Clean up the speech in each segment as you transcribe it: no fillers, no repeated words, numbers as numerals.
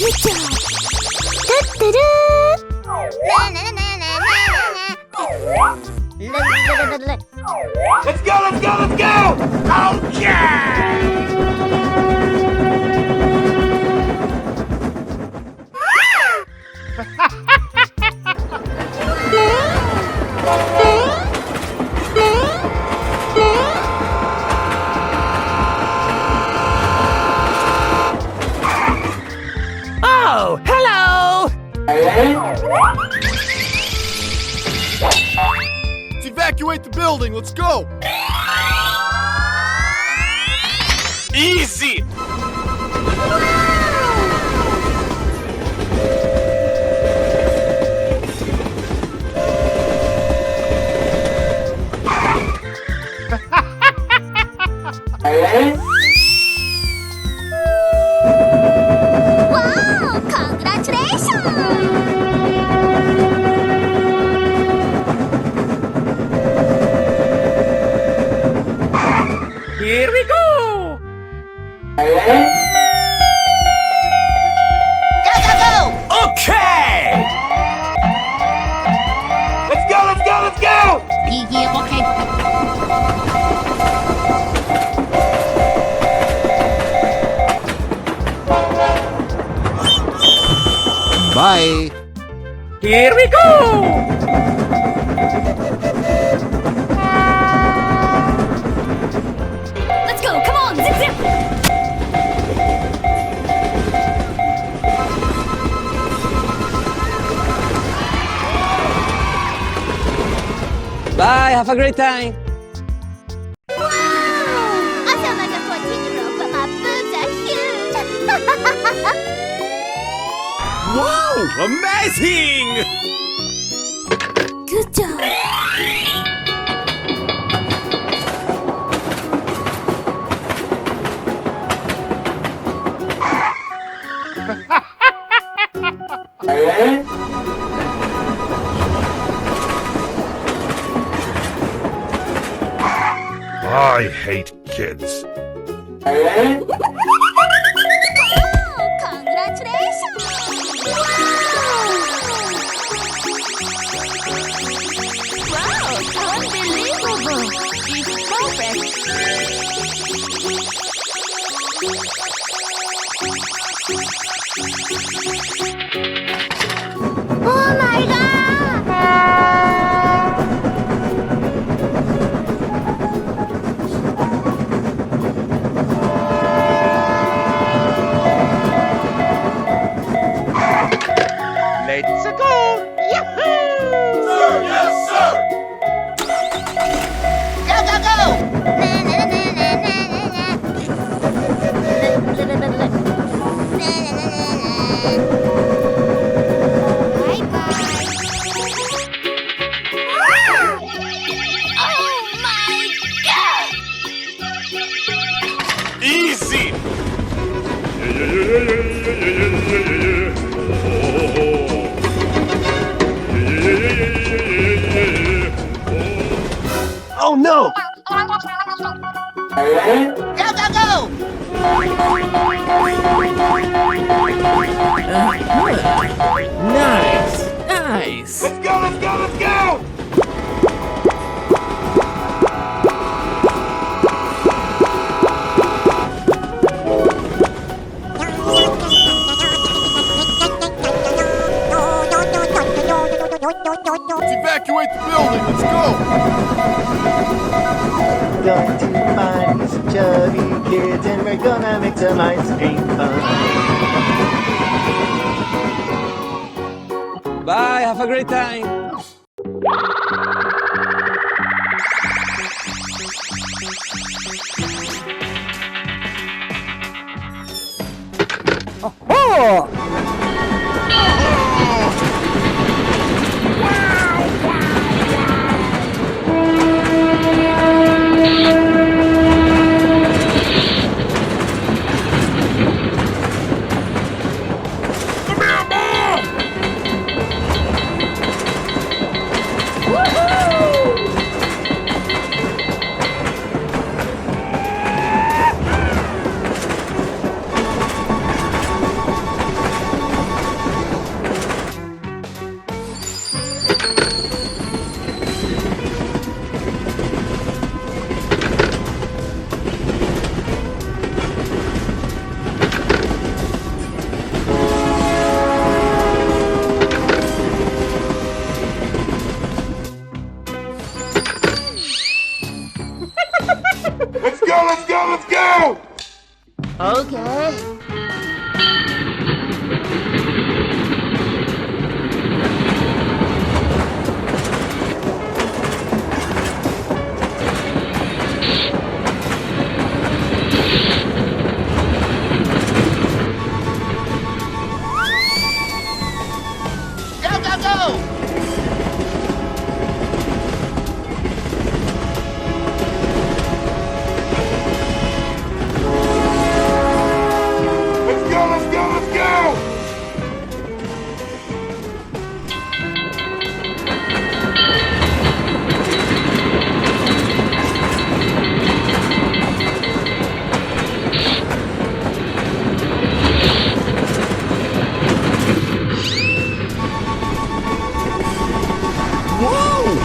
Let's go, let's go, let's go! Okay! Oh, hello! Let's evacuate the building. Let's go. Easy! Wow! Congratulations! Here we go! Okay! Let's go, let's go, let's go! Yeah, okay. Bye. Here we go! Let's go! Come on! Zip zip! Bye, have a great time! Wow! I sound like a 14-year-old, but my boobs are huge! Wow! Amazing! Good job! I hate kids. Wow! Congratulations! Wow! Unbelievable! It's perfect! Oh my god! Let's go! Yahoo! Sir, yes, sir! Go, go, go! Na, na, na, na, na, na, na. Na, na, na, na, na. Bye-bye. Oh my god! Easy! Oh no! Go, go, go! Nice! Nice! Let's go, let's go, let's go! Let's evacuate the building. Let's go. Going to find some chubby kids and we're gonna make some ice cream fun. Bye, have a great time! Oh! Okay.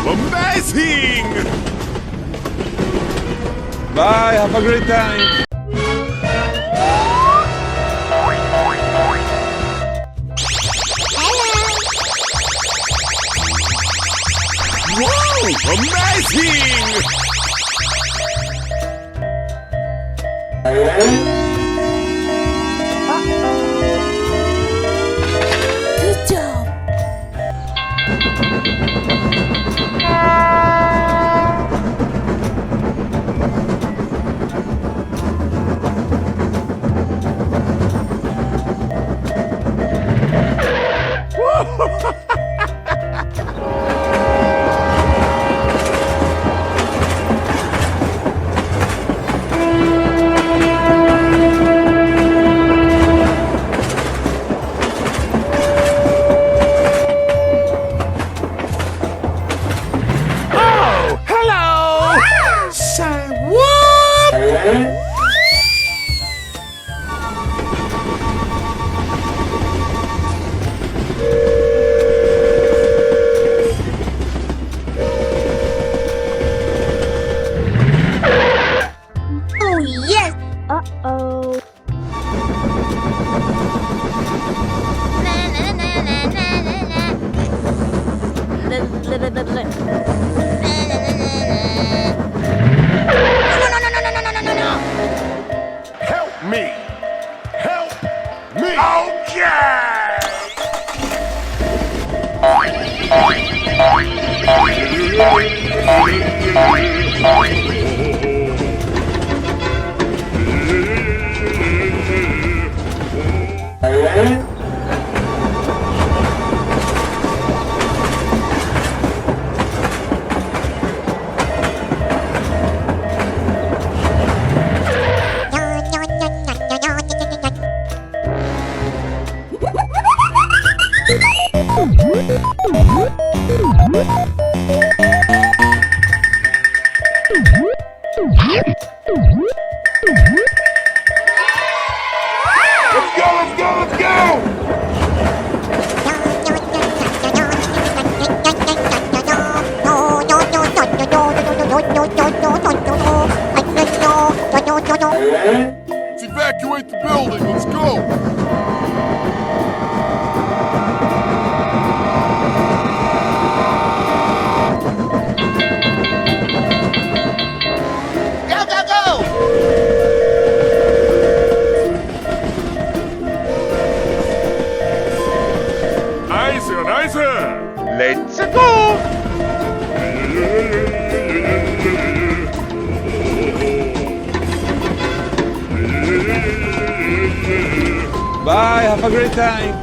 Amazing! Bye, have a great time. Wow! Amazing! Good job. Oh yes. Uh-oh. Help me! Help me! Let's go! Let's evacuate the building. Let's go. Nice, nice! Let's go! Bye, have a great time.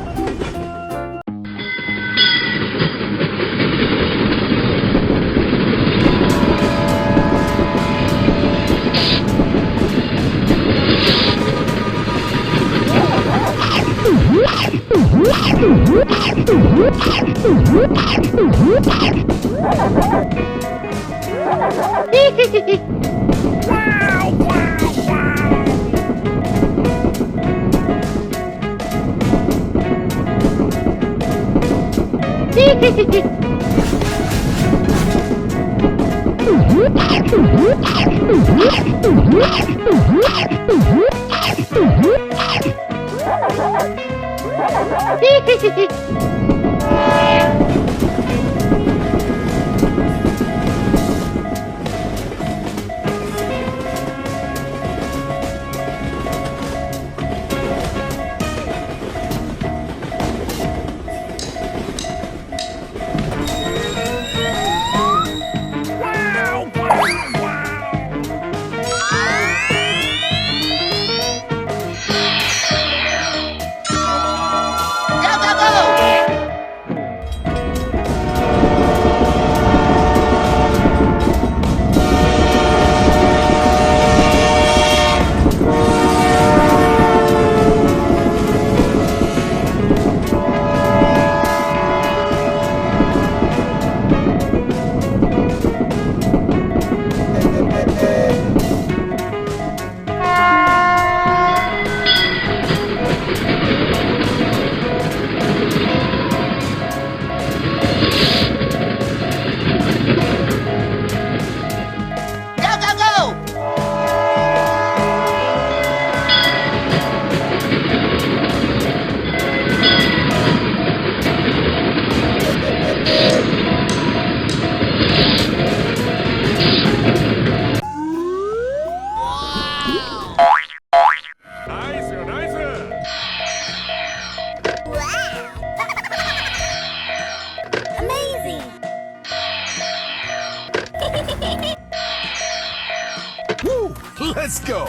Let's go!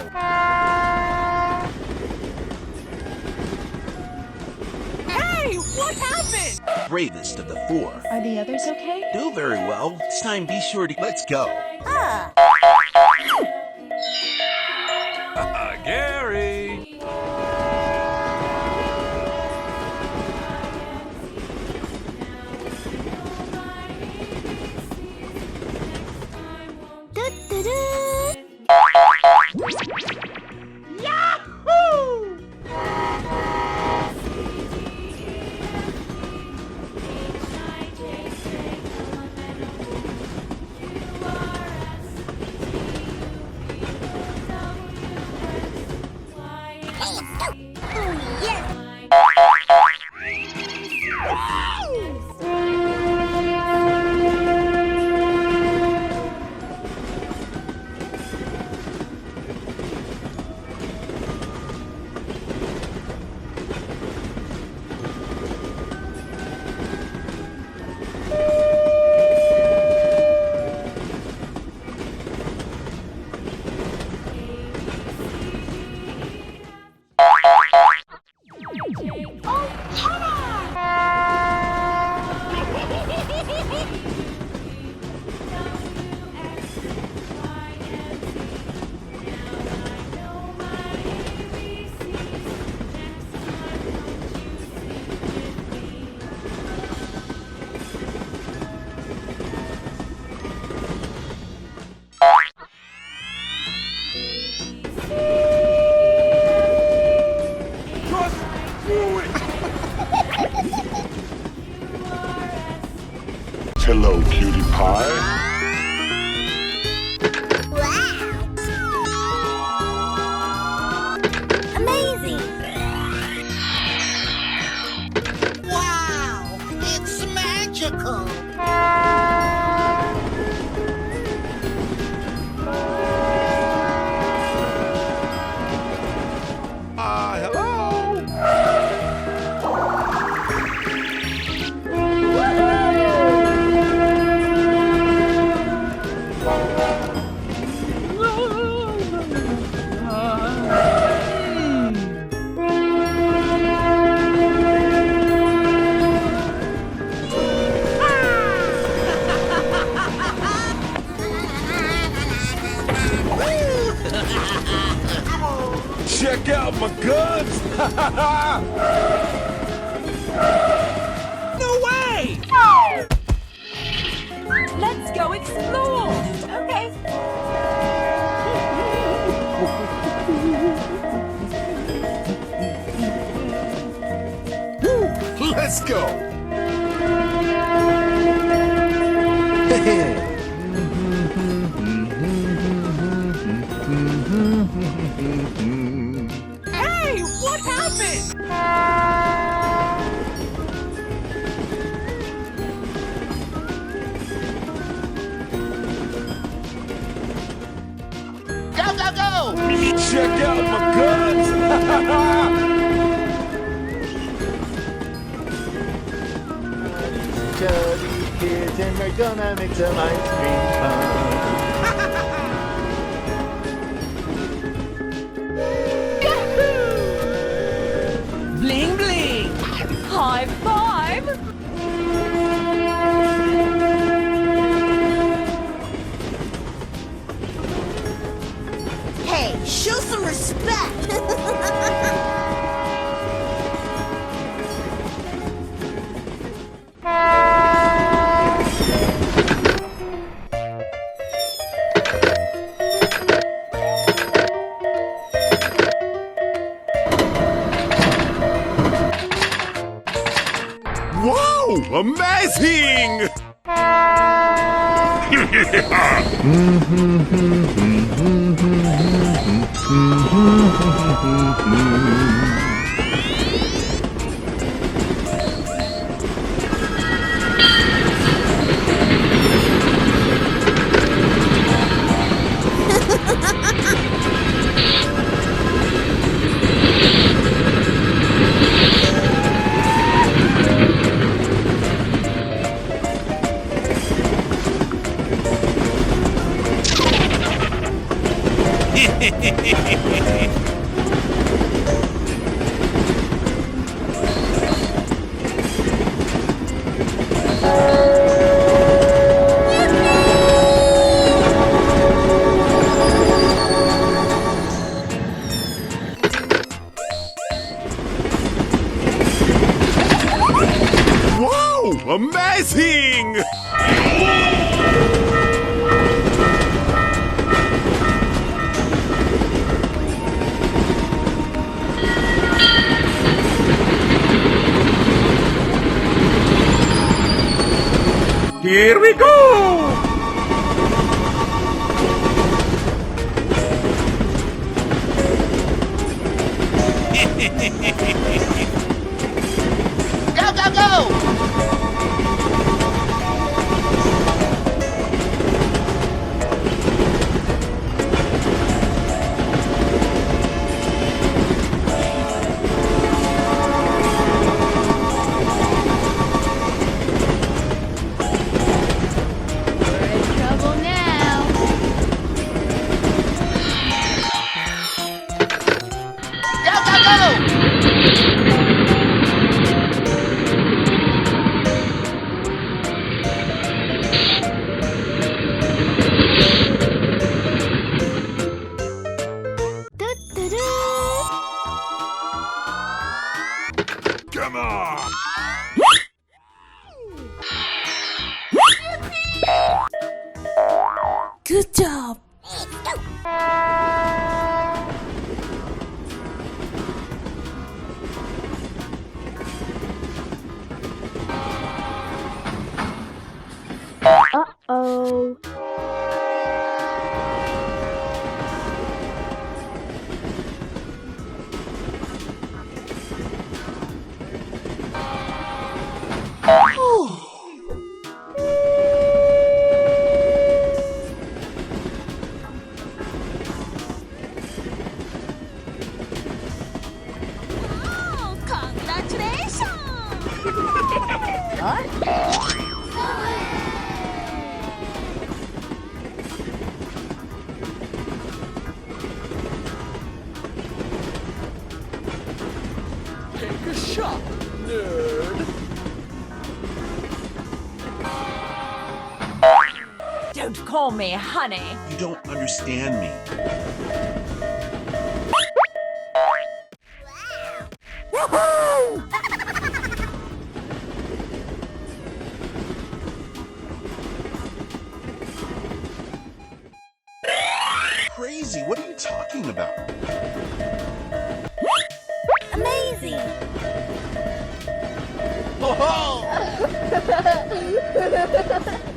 Hey, what happened? Bravest of the four. Are the others okay? Do very well. This time be sure to let's go. Gary! Hello, cutie pie. Amazing! Wow! It's magical! Check out my guns! No way! Let's go explore! Okay. Let's go! Hey, what happened? Go, go, go! Check out my guns! Chubby kids and we're gonna make some ice cream fun. Bling bling! High five! Hey, show some respect! Wow! Amazing! Wow! Amazing! Here we go! Go, go, go! Trouble now. Go, go, go! Do-do-do. Come on! Good job. Uh-oh. Oh, congratulations! Take a shot, nerd. Don't call me honey. You don't understand me. Crazy, what are you talking about? Amazing.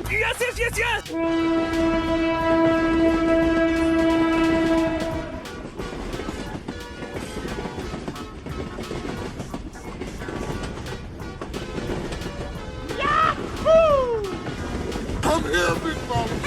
Yes, yes, yes, yes! Come here, big mama.